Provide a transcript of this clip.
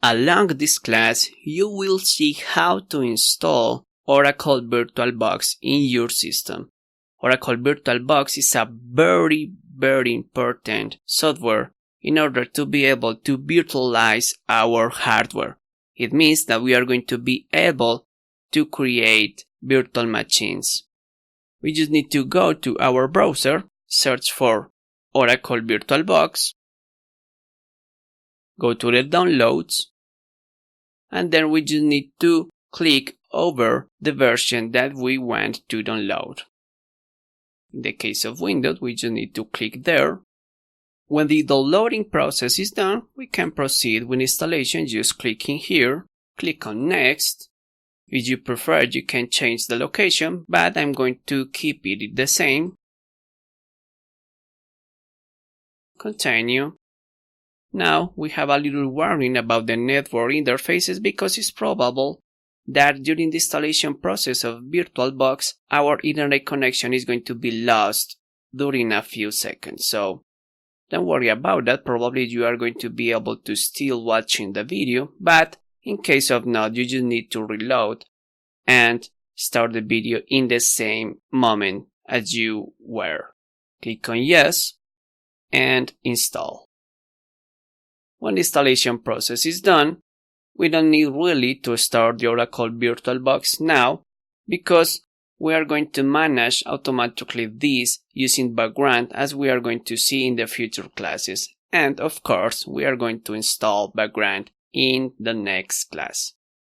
Along this class, you will see how to install Oracle VirtualBox in your system. Oracle VirtualBox is a very important software in order to be able to virtualize our hardware. It means that we are going to be able to create virtual machines. We just need to go to our browser, search for Oracle VirtualBox, go to the downloads, and then we just need to click over the version that we want to download. In the case of Windows, we just need to click there. When the downloading process is done, we can proceed with installation just clicking here, click on Next. If you prefer, you can change the location, but I'm going to keep it the same. Continue. Now we have a little warning about the network interfaces because it's probable that during the installation process of VirtualBox, our internet connection is going to be lost during a few seconds. So don't worry about that. Probably you are going to be able to still watching the video, but in case of not, you just need to reload and start the video in the same moment as you were. Click on Yes and install. When the installation process is done, we don't need really to start the Oracle VirtualBox now because we are going to manage automatically this using background as we are going to see in the future classes. And of course, we are going to install background in the next class.